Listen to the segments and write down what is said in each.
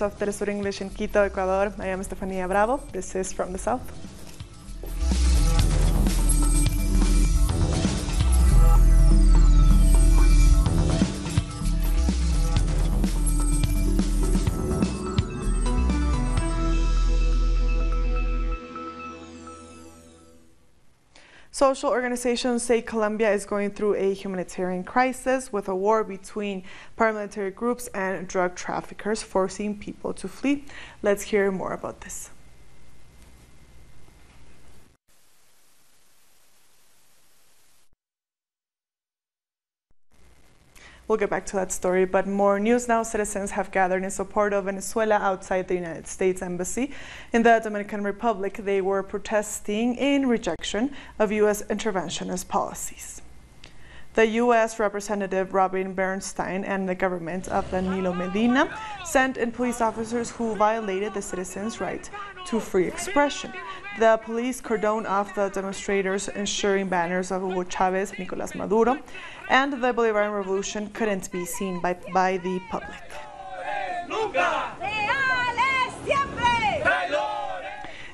viewers of Telesur English in Quito, Ecuador. I am Estefania Bravo. This is From the South. Social organizations say Colombia is going through a humanitarian crisis with a war between paramilitary groups and drug traffickers, forcing people to flee. Let's hear more about this. We'll get back to that story, but more news now. Citizens have gathered in support of Venezuela outside the United States Embassy in the Dominican Republic. They were protesting in rejection of U.S. interventionist policies. The U.S. Representative Robin Bernstein and the government of Danilo Medina sent in police officers who violated the citizens' right to free expression. The police cordoned off the demonstrators, ensuring banners of Hugo Chavez, Nicolás Maduro, and the Bolivarian Revolution couldn't be seen by the public.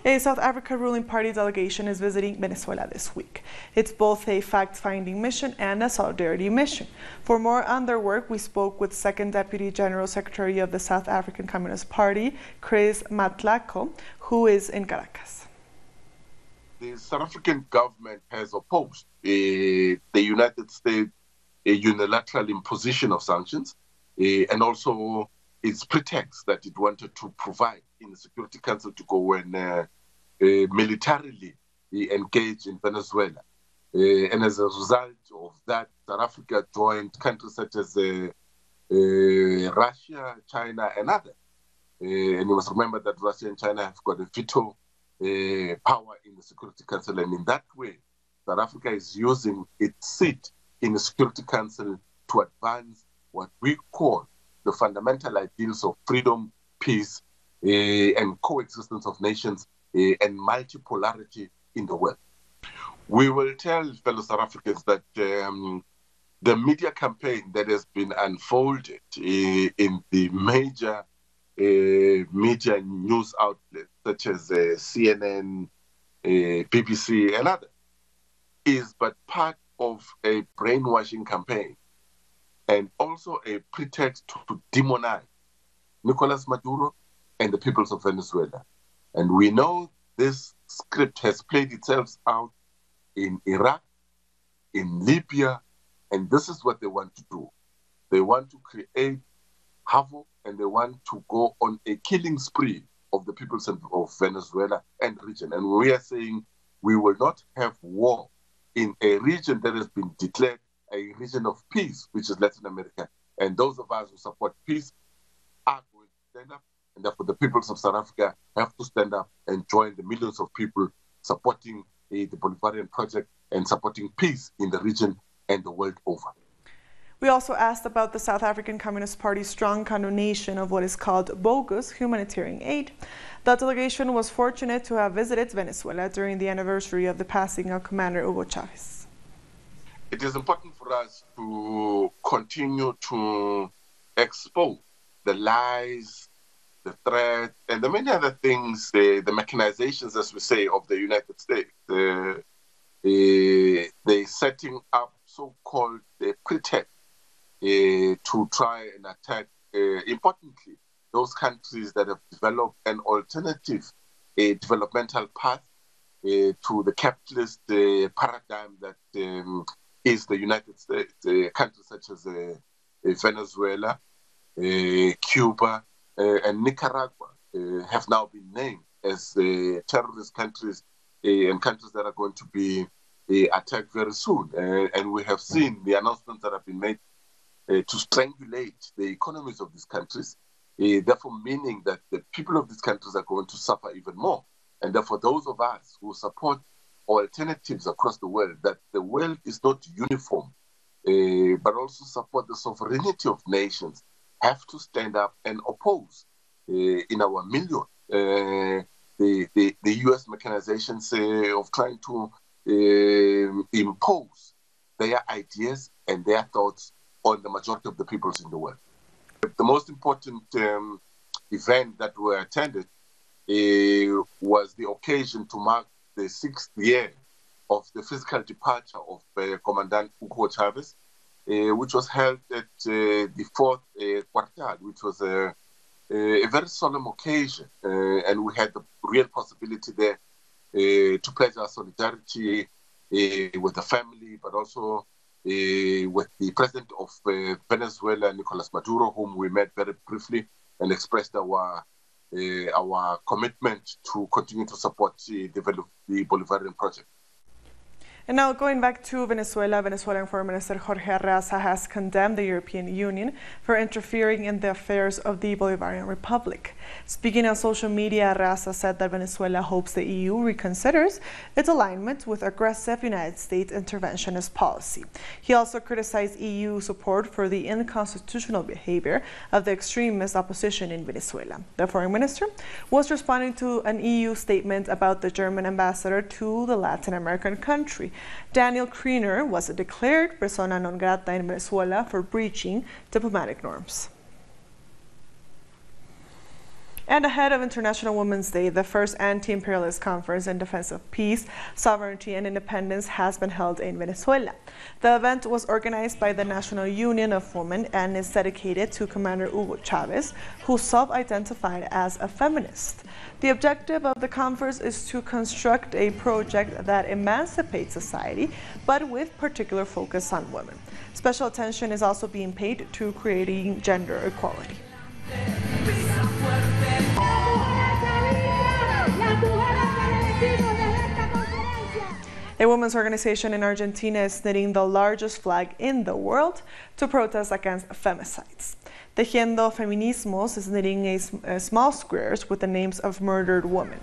A South Africa ruling party delegation is visiting Venezuela this week. It's both a fact-finding mission and a solidarity mission. For more on their work, we spoke with Second Deputy General Secretary of the South African Communist Party, Chris Matlako, who is in Caracas. The South African government has opposed the United States unilateral imposition of sanctions and also its pretext that it wanted to provide in the Security Council to go and militarily engage in Venezuela. And as a result of that, South Africa joined countries such as Russia, China, and others. And you must remember that Russia and China have got a veto power in the Security Council, and in that way, South Africa is using its seat in the Security Council to advance what we call the fundamental ideals of freedom, peace, and coexistence of nations and multipolarity in the world. We will tell fellow South Africans that the media campaign that has been unfolded in the major media news outlets such as CNN, BBC, and others is but part of a brainwashing campaign and also a pretext to demonize Nicolás Maduro and the peoples of Venezuela. And we know this script has played itself out in Iraq, in Libya, and this is what they want to do. They want to create havoc and they want to go on a killing spree of the peoples of Venezuela and region. And we are saying we will not have war in a region that has been declared a region of peace, which is Latin America. And those of us who support peace are going to stand up. And therefore, the peoples of South Africa have to stand up and join the millions of people supporting the Bolivarian project and supporting peace in the region and the world over. We also asked about the South African Communist Party's strong condemnation of what is called bogus humanitarian aid. The delegation was fortunate to have visited Venezuela during the anniversary of the passing of Commander Hugo Chavez. It is important for us to continue to expose the lies, the threat, and the many other things, the mechanizations, as we say, of the United States. They setting up so-called pretext to try and attack, importantly, those countries that have developed an alternative developmental path to the capitalist paradigm that is the United States. Countries such as Venezuela, Cuba, and Nicaragua have now been named as terrorist countries and countries that are going to be attacked very soon. And we have seen the announcements that have been made to strangulate the economies of these countries, therefore meaning that the people of these countries are going to suffer even more. And therefore, those of us who support alternatives across the world, that the world is not uniform, but also support the sovereignty of nations, have to stand up and oppose in our million the U.S. mechanizations of trying to impose their ideas and their thoughts on the majority of the peoples in the world. The most important event that we attended was the occasion to mark the 6th year of the physical departure of Commandant Hugo Chavez, which was held at the 4th Quartal, which was a very solemn occasion. And we had the real possibility there to pledge our solidarity with the family, but also with the president of Venezuela, Nicolas Maduro, whom we met very briefly and expressed our commitment to continue to support the Bolivarian project. And now going back to Venezuela, Venezuelan Foreign Minister Jorge Arreaza has condemned the European Union for interfering in the affairs of the Bolivarian Republic. Speaking on social media, Arreaza said that Venezuela hopes the EU reconsiders its alignment with aggressive United States interventionist policy. He also criticized EU support for the unconstitutional behavior of the extremist opposition in Venezuela. The foreign minister was responding to an EU statement about the German ambassador to the Latin American country. Daniel Kriener was declared persona non grata in Venezuela for breaching diplomatic norms. And ahead of International Women's Day, the first anti-imperialist conference in defense of peace, sovereignty, and independence has been held in Venezuela. The event was organized by the National Union of Women and is dedicated to Commander Hugo Chavez, who self-identified as a feminist. The objective of the conference is to construct a project that emancipates society, but with particular focus on women. Special attention is also being paid to creating gender equality. A women's organization in Argentina is knitting the largest flag in the world to protest against femicides. Tejiendo Feminismos is knitting small squares with the names of murdered women.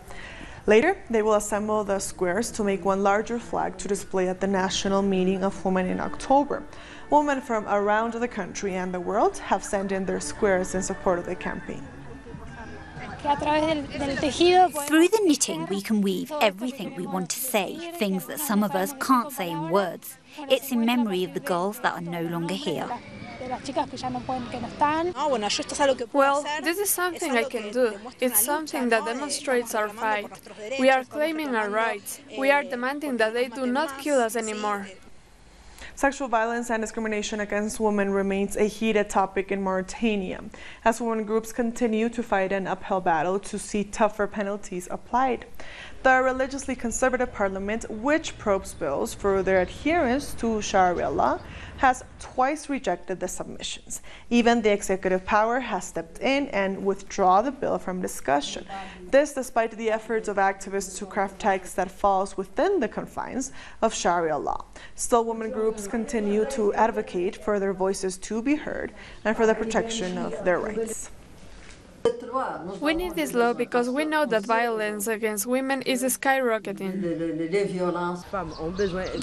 Later, they will assemble the squares to make one larger flag to display at the National Meeting of Women in October. Women from around the country and the world have sent in their squares in support of the campaign. Through the knitting, we can weave everything we want to say, things that some of us can't say in words. It's in memory of the girls that are no longer here. Well, this is something I can do. It's something that demonstrates our fight. We are claiming our rights. We are demanding that they do not kill us anymore. Sexual violence and discrimination against women remains a heated topic in Mauritania, as women groups continue to fight an uphill battle to see tougher penalties applied. The religiously conservative parliament, which probes bills for their adherence to Sharia law, has twice rejected the submissions. Even the executive power has stepped in and withdrawn the bill from discussion. This despite the efforts of activists to craft text that falls within the confines of Sharia law. Still, women groups continue to advocate for their voices to be heard and for the protection of their rights. We need this law because we know that violence against women is skyrocketing.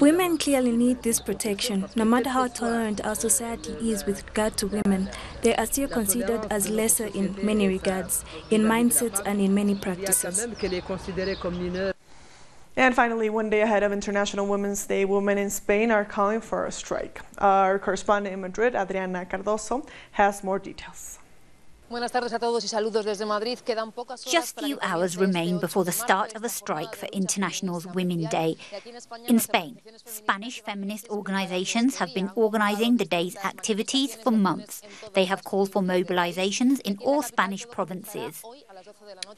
Women clearly need this protection. No matter how tolerant our society is with regard to women, they are still considered as lesser in many regards, in mindsets and in many practices. And finally, one day ahead of International Women's Day, women in Spain are calling for a strike. Our correspondent in Madrid, Adriana Cardoso, has more details. Just few hours remain before the start of a strike for International Women's Day. In Spain, Spanish feminist organizations have been organizing the day's activities for months. They have called for mobilizations in all Spanish provinces.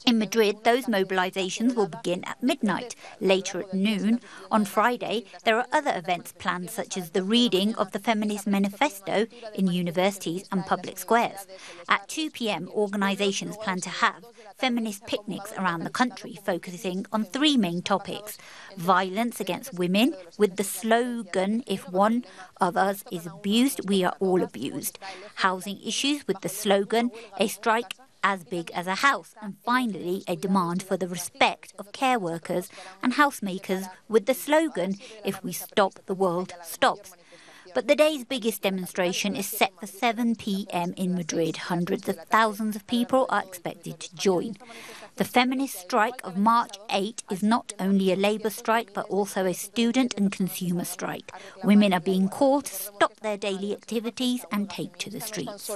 In Madrid, those mobilizations will begin at midnight. Later at noon, on Friday, there are other events planned, such as the reading of the Feminist Manifesto in universities and public squares. At 2 p.m, organizations plan to have feminist picnics around the country, focusing on three main topics: violence against women, with the slogan, "If one of us is abused, we are all abused"; housing issues, with the slogan, "A strike as big as a house"; and finally, a demand for the respect of care workers and housemakers, with the slogan, "If we stop, the world stops." But the day's biggest demonstration is set for 7 p.m. in Madrid. Hundreds of thousands of people are expected to join. The feminist strike of March 8 is not only a labour strike, but also a student and consumer strike. Women are being called to stop their daily activities and take to the streets.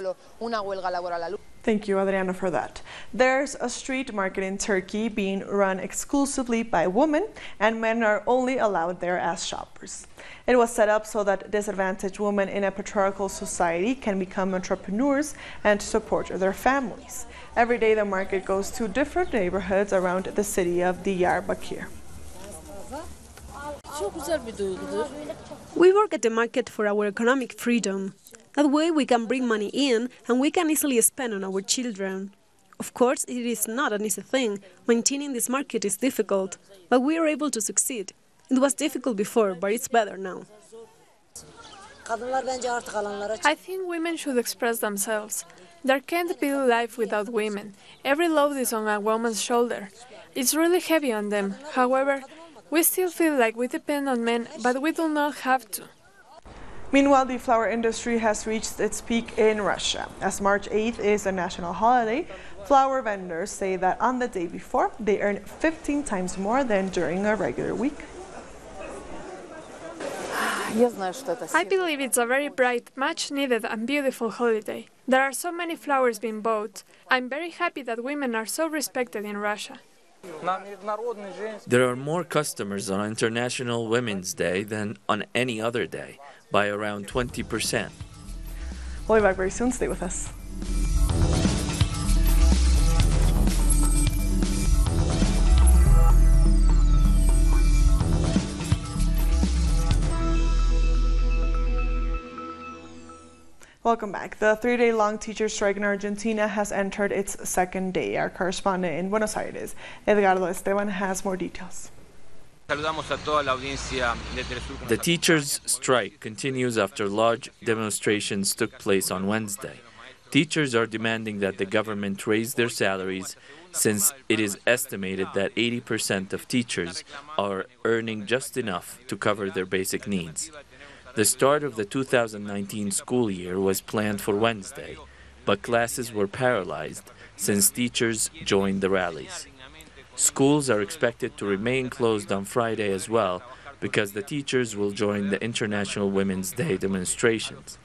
Thank you, Adriana, for that. There's a street market in Turkey being run exclusively by women, and men are only allowed there as shoppers. It was set up so that disadvantaged women in a patriarchal society can become entrepreneurs and support their families. Every day the market goes to different neighborhoods around the city of Diyarbakir. We work at the market for our economic freedom. That way we can bring money in and we can easily spend on our children. Of course, it is not an easy thing. Maintaining this market is difficult, but we are able to succeed. It was difficult before, but it's better now. I think women should express themselves. There can't be life without women. Every load is on a woman's shoulder. It's really heavy on them. However, we still feel like we depend on men, but we do not have to. Meanwhile, the flower industry has reached its peak in Russia. As March 8th is a national holiday, flower vendors say that on the day before, they earn 15 times more than during a regular week. I believe it's a very bright, much-needed and beautiful holiday. There are so many flowers being bought. I'm very happy that women are so respected in Russia. There are more customers on International Women's Day than on any other day, by around 20%. We'll be back very soon. Stay with us. Welcome back. The 3-day-long teacher strike in Argentina has entered its second day. Our correspondent in Buenos Aires, Edgardo Esteban, has more details. The teachers' strike continues after large demonstrations took place on Wednesday. Teachers are demanding that the government raise their salaries, since it is estimated that 80% of teachers are earning just enough to cover their basic needs. The start of the 2019 school year was planned for Wednesday, but classes were paralyzed since teachers joined the rallies. Schools are expected to remain closed on Friday as well, because the teachers will join the International Women's Day demonstrations.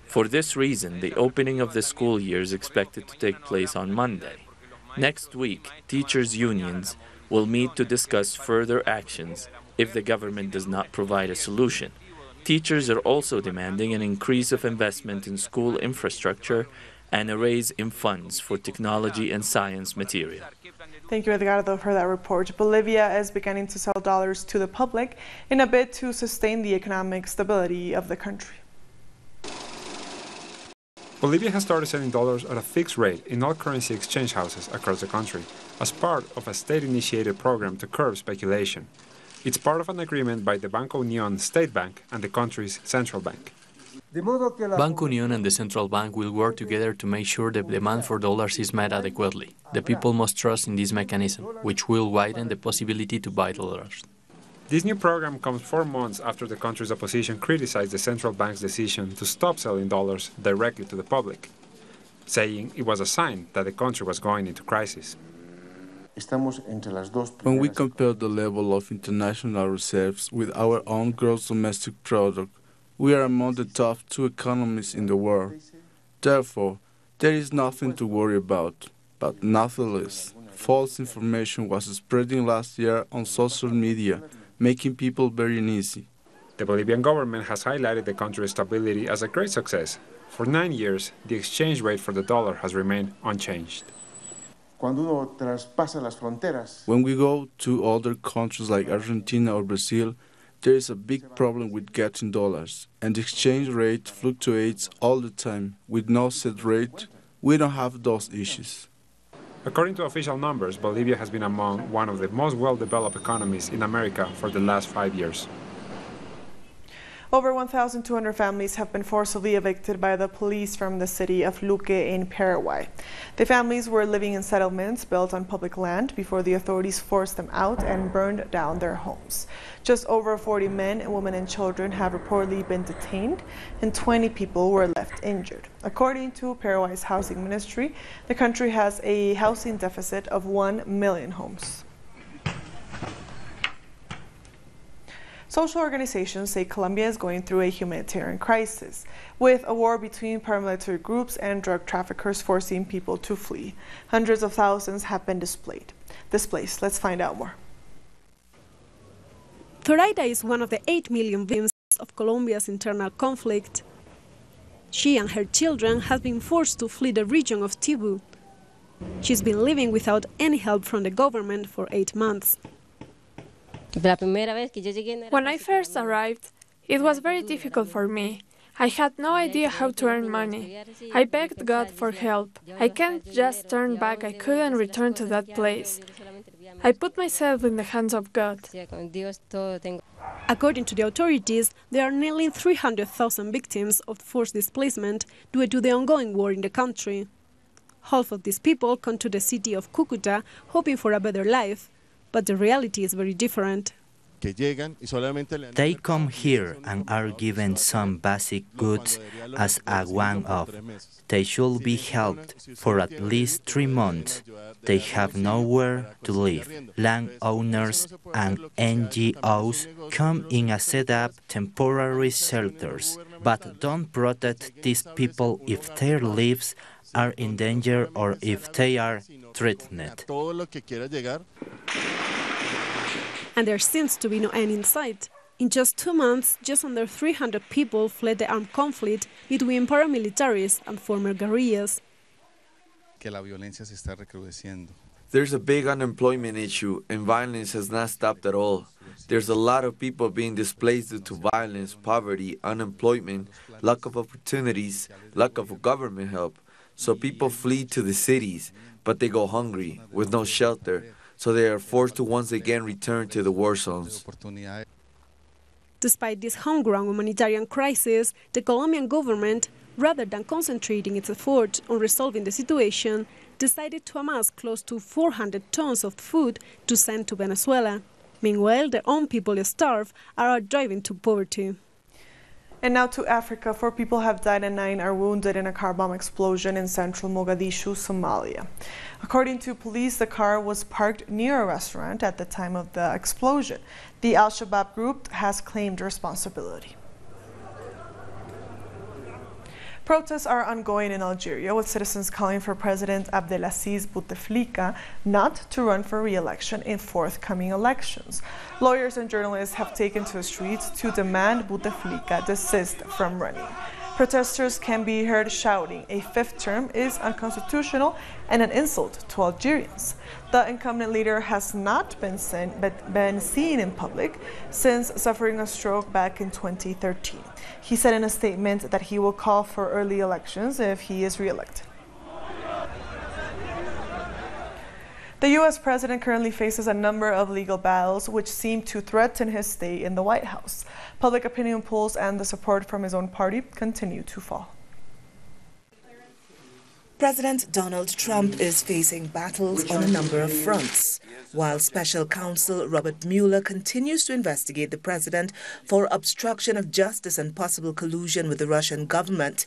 For this reason, the opening of the school year is expected to take place on Monday. Next week, teachers' unions will meet to discuss further actions if the government does not provide a solution. Teachers are also demanding an increase of investment in school infrastructure and a raise in funds for technology and science material. Thank you, Edgardo, for that report. Bolivia is beginning to sell dollars to the public in a bid to sustain the economic stability of the country. Bolivia has started selling dollars at a fixed rate in all currency exchange houses across the country as part of a state-initiated program to curb speculation. It's part of an agreement by the Banco Unión State Bank and the country's central bank. Banco Unión and the central bank will work together to make sure the demand for dollars is met adequately. The people must trust in this mechanism, which will widen the possibility to buy dollars. This new program comes 4 months after the country's opposition criticized the central bank's decision to stop selling dollars directly to the public, saying it was a sign that the country was going into crisis. When we compare the level of international reserves with our own gross domestic product, we are among the top 2 economies in the world. Therefore, there is nothing to worry about. But nonetheless, false information was spreading last year on social media, making people very uneasy. The Bolivian government has highlighted the country's stability as a great success. For 9 years, the exchange rate for the dollar has remained unchanged. When we go to other countries like Argentina or Brazil, there is a big problem with getting dollars, and the exchange rate fluctuates all the time. With no set rate, we don't have those issues. According to official numbers, Bolivia has been among one of the most well-developed economies in America for the last 5 years. Over 1,200 families have been forcibly evicted by the police from the city of Luque in Paraguay. The families were living in settlements built on public land before the authorities forced them out and burned down their homes. Just over 40 men, women, and children have reportedly been detained, and 20 people were left injured. According to Paraguay's housing ministry, the country has a housing deficit of 1 million homes. Social organizations say Colombia is going through a humanitarian crisis, with a war between paramilitary groups and drug traffickers forcing people to flee. Hundreds of thousands have been displaced. Let's find out more. Zoraida is one of the 8 million victims of Colombia's internal conflict. She and her children have been forced to flee the region of Tibu. She's been living without any help from the government for 8 months. When I first arrived, it was very difficult for me. I had no idea how to earn money. I begged God for help. I can't just turn back. I couldn't return to that place. I put myself in the hands of God. According to the authorities, there are nearly 300,000 victims of forced displacement due to the ongoing war in the country. Half of these people come to the city of Cúcuta hoping for a better life, but the reality is very different. They come here and are given some basic goods as a one-off. They should be helped for at least 3 months. They have nowhere to live. Landowners and NGOs come in and set up temporary shelters, but don't protect these people if their lives are in danger or if they are threatened. And there seems to be no end in sight. In just 2 months, just under 300 people fled the armed conflict between paramilitaries and former guerrillas. There's a big unemployment issue, and violence has not stopped at all. There's a lot of people being displaced due to violence, poverty, unemployment, lack of opportunities, lack of government help. So people flee to the cities, but they go hungry, with no shelter. So they are forced to once again return to the war zones. Despite this homegrown humanitarian crisis, the Colombian government, rather than concentrating its efforts on resolving the situation, decided to amass close to 400 tons of food to send to Venezuela. Meanwhile, their own people starve or are driven to poverty. And now to Africa. 4 people have died and 9 are wounded in a car bomb explosion in central Mogadishu, Somalia. According to police, the car was parked near a restaurant at the time of the explosion. The Al-Shabaab group has claimed responsibility. Protests are ongoing in Algeria, with citizens calling for President Abdelaziz Bouteflika not to run for re-election in forthcoming elections. Lawyers and journalists have taken to the streets to demand Bouteflika desist from running. Protesters can be heard shouting, "A 5th term is unconstitutional and an insult to Algerians." The incumbent leader has not been seen in public since suffering a stroke back in 2013. He said in a statement that he will call for early elections if he is re-elected. The U.S. president currently faces a number of legal battles which seem to threaten his stay in the White House. Public opinion polls and the support from his own party continue to fall. President Donald Trump is facing battles on a number of fronts, while Special Counsel Robert Mueller continues to investigate the president for obstruction of justice and possible collusion with the Russian government.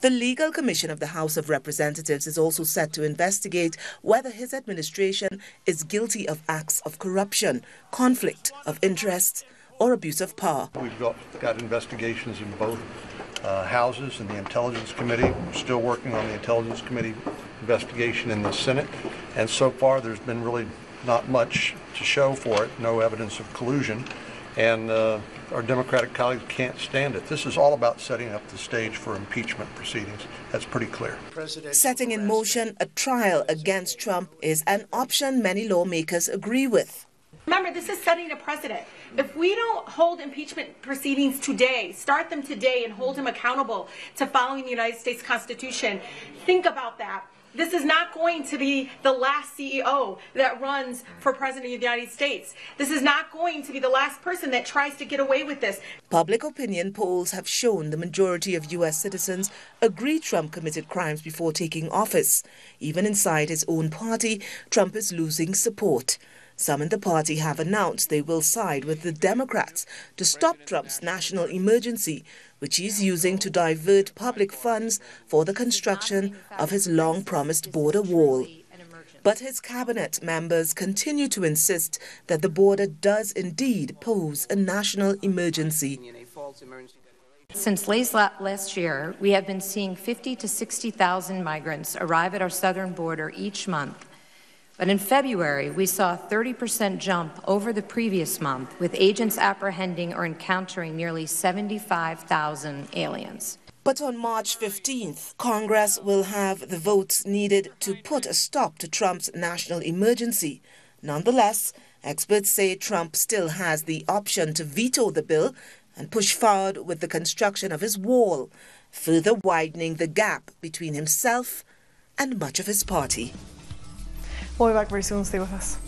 The Legal Commission of the House of Representatives is also set to investigate whether his administration is guilty of acts of corruption, conflict of interest, or abuse of power. We've got investigations in both houses and the Intelligence Committee. We're still working on the Intelligence Committee investigation in the Senate, and so far there's been really not much to show for it, no evidence of collusion, and our Democratic colleagues can't stand it. This is all about setting up the stage for impeachment proceedings. That's pretty clear. Setting in motion a trial against Trump is an option many lawmakers agree with. Remember, this is setting a precedent. If we don't hold impeachment proceedings today, start them today and hold him accountable to following the United States Constitution, think about that. This is not going to be the last CEO that runs for President of the United States. This is not going to be the last person that tries to get away with this. Public opinion polls have shown the majority of U.S. citizens agree Trump committed crimes before taking office. Even inside his own party, Trump is losing support. Some in the party have announced they will side with the Democrats to stop Trump's national emergency, which he's using to divert public funds for the construction of his long-promised border wall. But his cabinet members continue to insist that the border does indeed pose a national emergency. Since late last year, we have been seeing 50 to 60,000 migrants arrive at our southern border each month. But in February, we saw a 30% jump over the previous month, with agents apprehending or encountering nearly 75,000 aliens. But on March 15th, Congress will have the votes needed to put a stop to Trump's national emergency. Nonetheless, experts say Trump still has the option to veto the bill and push forward with the construction of his wall, further widening the gap between himself and much of his party. We'll be back very soon. Stay with us.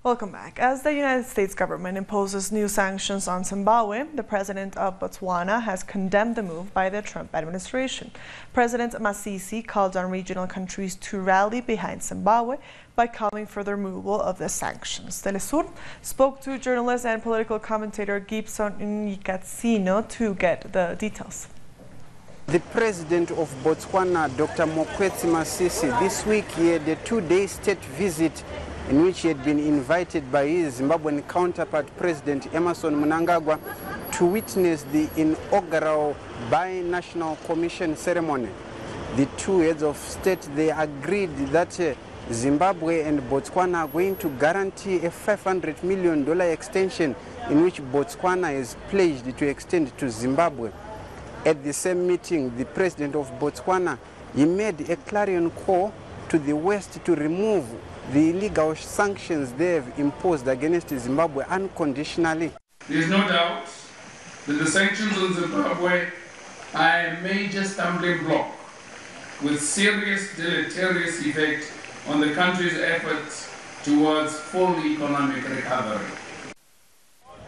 Welcome back. As the United States government imposes new sanctions on Zimbabwe, the president of Botswana has condemned the move by the Trump administration. President Masisi called on regional countries to rally behind Zimbabwe by calling for the removal of the sanctions. Telesur spoke to journalist and political commentator Gibson Nyikatsino to get the details. The president of Botswana, Dr. Mokwetsi Masisi, this week he had a two-day state visit in which he had been invited by his Zimbabwean counterpart, President Emmerson Mnangagwa, to witness the inaugural Binational Commission ceremony. The two heads of state, they agreed that Zimbabwe and Botswana are going to guarantee a $500 million extension in which Botswana is pledged to extend to Zimbabwe. At the same meeting, the president of Botswana, he made a clarion call to the West to remove the illegal sanctions they have imposed against Zimbabwe unconditionally. There is no doubt that the sanctions on Zimbabwe are a major stumbling block with serious deleterious effect on the country's efforts towards full economic recovery.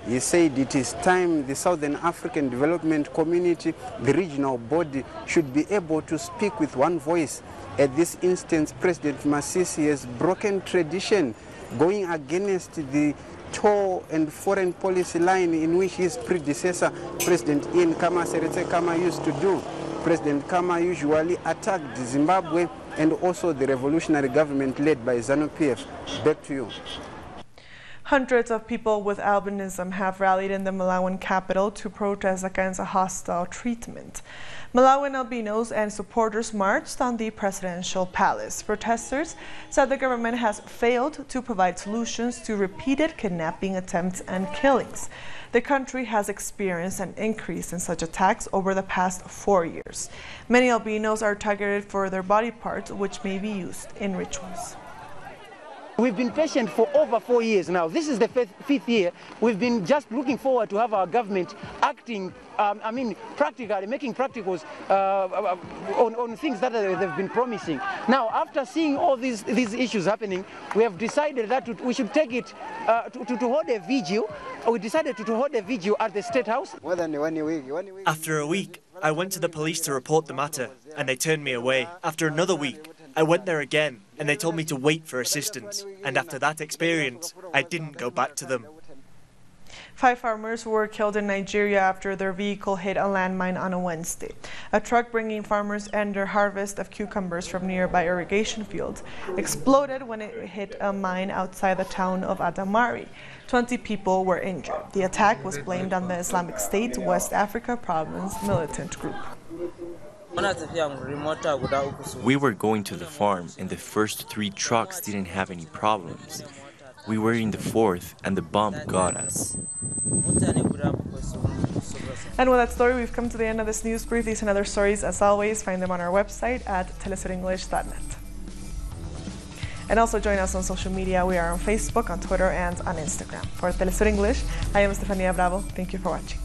He said it is time the Southern African Development Community, the regional body, should be able to speak with one voice. At this instance, President Masisi has broken tradition, going against the tall and foreign policy line in which his predecessor, President Ian Khama Seretse Khama, used to do. President Khama usually attacked Zimbabwe and also the revolutionary government led by ZANU-PF. Back to you. Hundreds of people with albinism have rallied in the Malawian capital to protest against a hostile treatment. Malawian albinos and supporters marched on the presidential palace. Protesters said the government has failed to provide solutions to repeated kidnapping attempts and killings. The country has experienced an increase in such attacks over the past 4 years. Many albinos are targeted for their body parts, which may be used in rituals. We've been patient for over 4 years now. This is the fifth year. We've been just looking forward to have our government acting, practically, making practicals on things that they've been promising. Now, after seeing all these issues happening, we have decided that we should take it to hold a vigil. We decided to hold a vigil at the State House. More than 1 week. After a week, I went to the police to report the matter, and they turned me away. After another week, I went there again, and they told me to wait for assistance. And after that experience, I didn't go back to them. 5 farmers were killed in Nigeria after their vehicle hit a landmine on a Wednesday. A truck bringing farmers and their harvest of cucumbers from nearby irrigation fields exploded when it hit a mine outside the town of Adamari. 20 people were injured. The attack was blamed on the Islamic State West Africa Province militant group. We were going to the farm, and the first 3 trucks didn't have any problems. We were in the 4th, and the bomb got us. And with that story, we've come to the end of this news brief. These and other stories, as always, find them on our website at telesurenglish.net. And also join us on social media. We are on Facebook, on Twitter, and on Instagram. For Telesur English, I am Estefania Bravo. Thank you for watching.